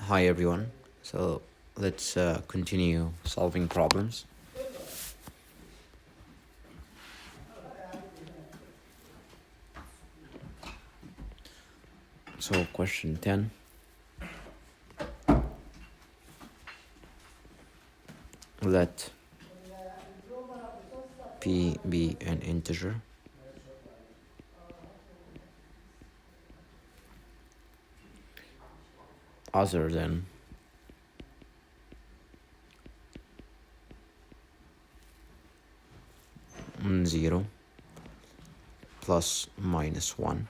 Hi everyone. So let's continue solving problems. So question 10. Let p be an integer other than 0 plus minus 1.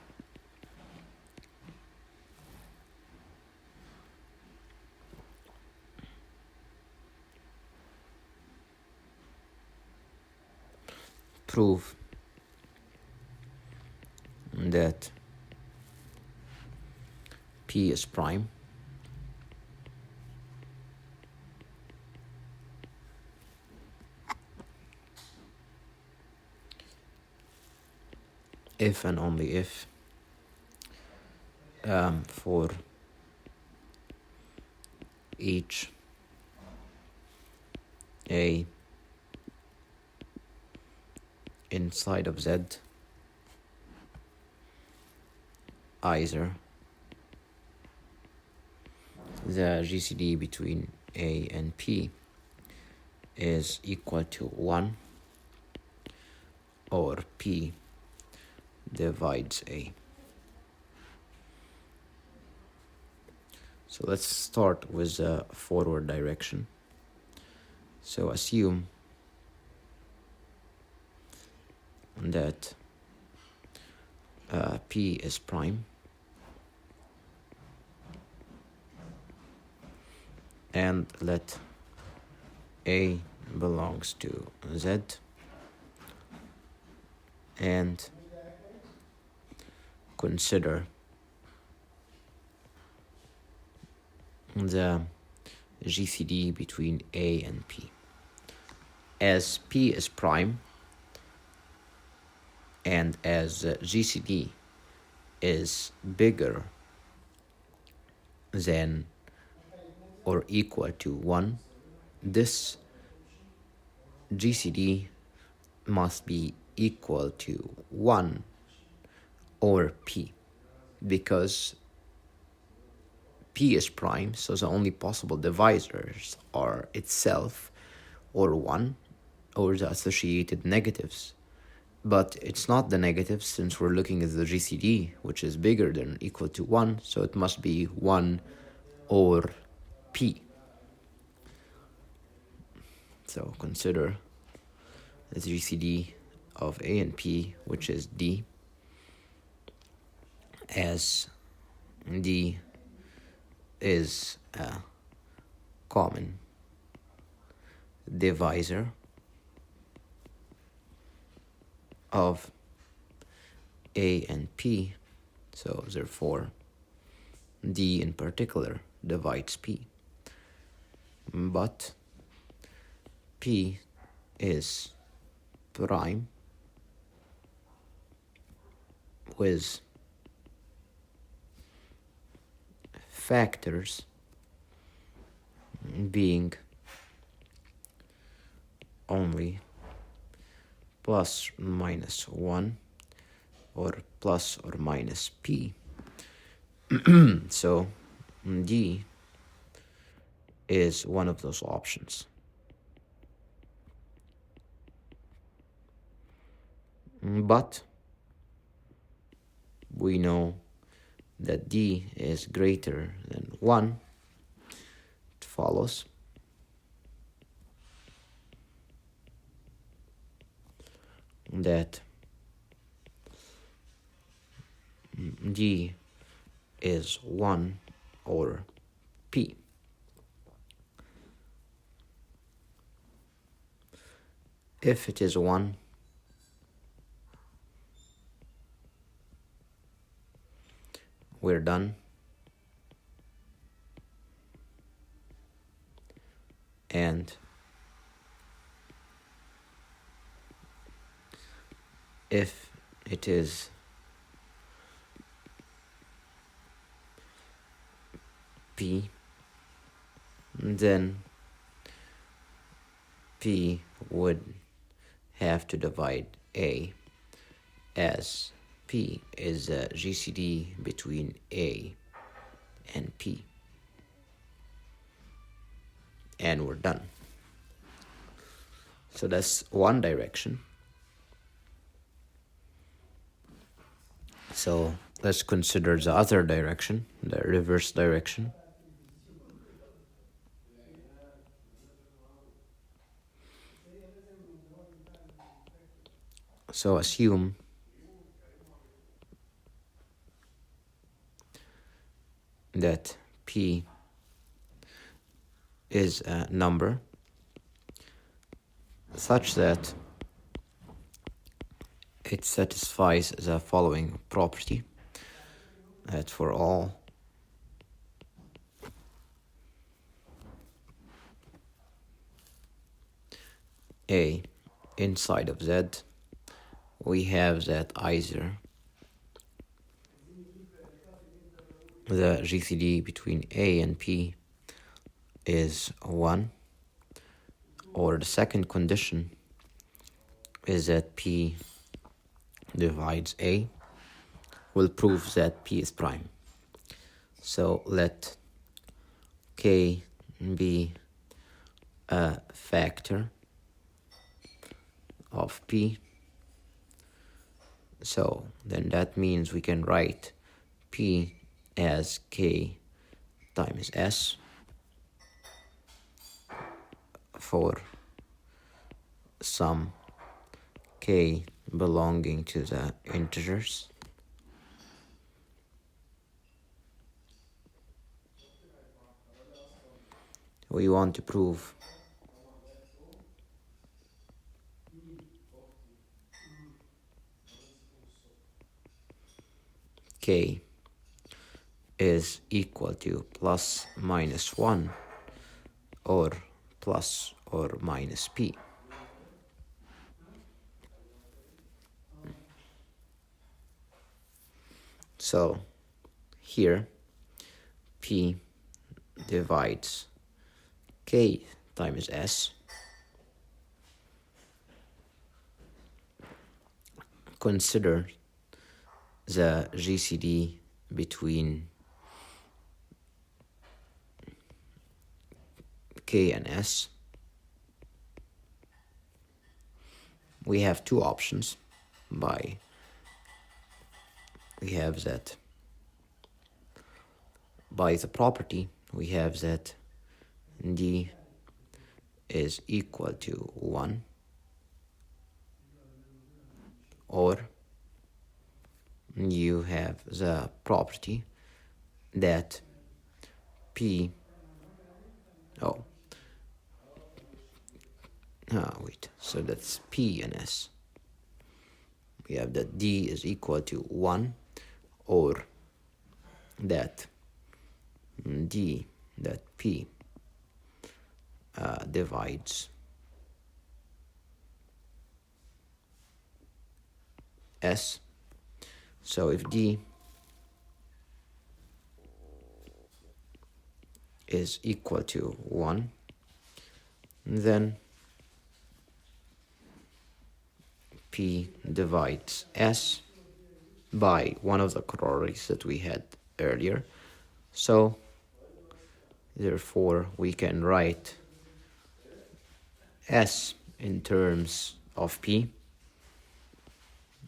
Prove that p is prime if and only if for each a inside of z either the GCD between a and p is equal to 1 or p divides a. So let's start with the forward direction. So assume that p is prime and let a belongs to z and consider the GCD between a and p. As p is prime and as GCD is bigger than or equal to 1, this GCD must be equal to 1 or p, because p is prime, so the only possible divisors are itself or 1 or the associated negatives. But it's not the negatives, since we're looking at the GCD, which is bigger than or equal to 1, so it must be 1 or p. So consider the GCD of a and p, which is d, as d is a common divisor of a and p, so therefore d in particular divides p. But p is prime with factors being only plus minus 1 or plus or minus p. So d is one of those options. But we know that d is greater than 1. It follows that d is 1 or p. If it is 1, we're done. And if it is p, then P would have to divide A, as P is a GCD between A and P. And we're done. So that's one direction. So let's consider the other direction, the reverse direction. So assume that P is a number such that it satisfies the following property, that for all A inside of Z, we have that either the GCD between A and P is 1, or the second condition is that P divides A, will prove that P is prime. So let K be a factor of P. So then that means we can write P as K times S for some K belonging to the integers. We want to prove K is equal to plus minus 1 or plus or minus P. So here P divides K times S. Consider the GCD between K and S. We have two options. We have that by the property, we have that D is equal to 1, or you have the property that P, so that's P and S. We have that D is equal to 1, or that P divides S. So if D is equal to 1, then P divides S by one of the corollaries that we had earlier. So therefore we can write S in terms of P.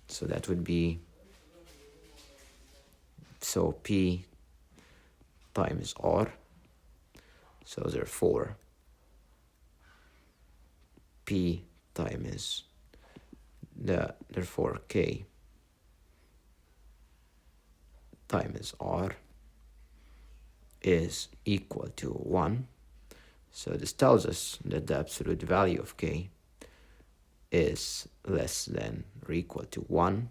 So that would be, so P times R. So therefore P times therefore K times R is equal to 1. So this tells us that the absolute value of K is less than or equal to 1.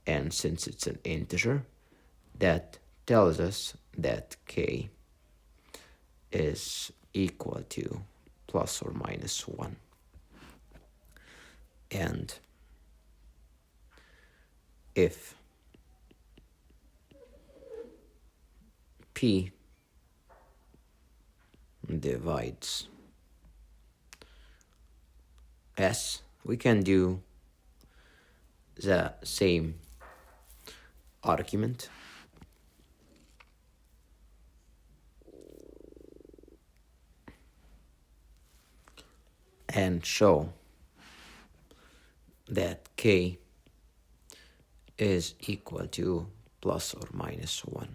And since it's an integer, that tells us that K is equal to plus or minus 1. And if P divides S, we can do the same argument and show that K is equal to plus or minus 1.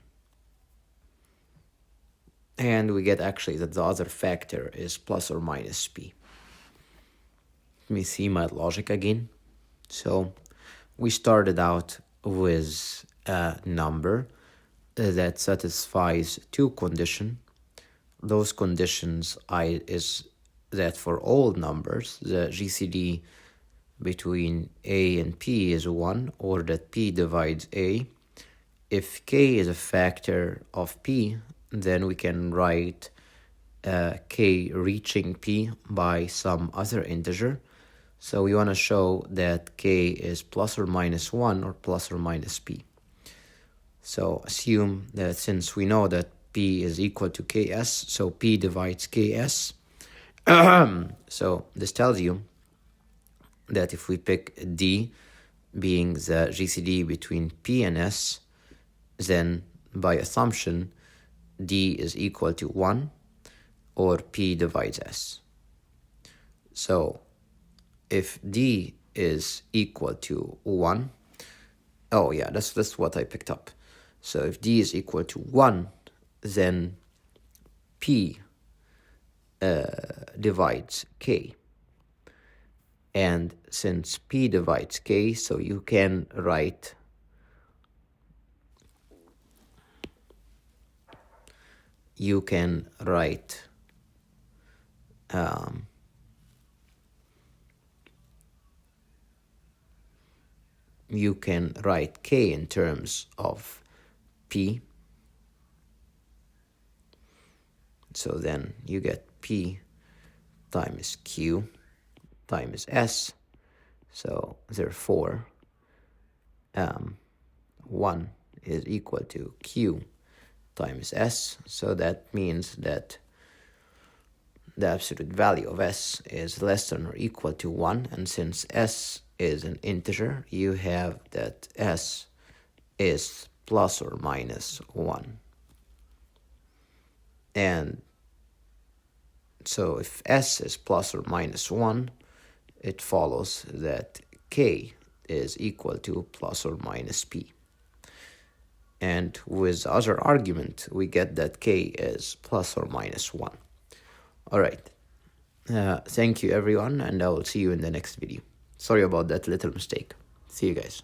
And we get actually that the other factor is plus or minus P. Let me see my logic again. So we started out with a number that satisfies two conditions. Those conditions is that for all numbers, the GCD between A and P is 1, or that P divides A. If K is a factor of P, then we can write K reaching P by some other integer. So we want to show that K is plus or minus 1 or plus or minus P. So assume that since we know that P is equal to Ks, so P divides Ks. So this tells you that if we pick D being the GCD between P and S, then by assumption, D is equal to 1 or P divides S. So if D is equal to 1, oh yeah, that's what I picked up. So if D is equal to 1, then P divides K. And since P divides K, so you can write K in terms of P. So then you get P times Q times S. So therefore, 1 is equal to Q times S. So that means that the absolute value of S is less than or equal to 1. And since S is an integer, you have that S is plus or minus 1. And so if S is plus or minus 1, it follows that K is equal to plus or minus P. And with the other argument, we get that K is plus or minus 1. All right. Thank you, everyone, and I will see you in the next video. Sorry about that little mistake. See you guys.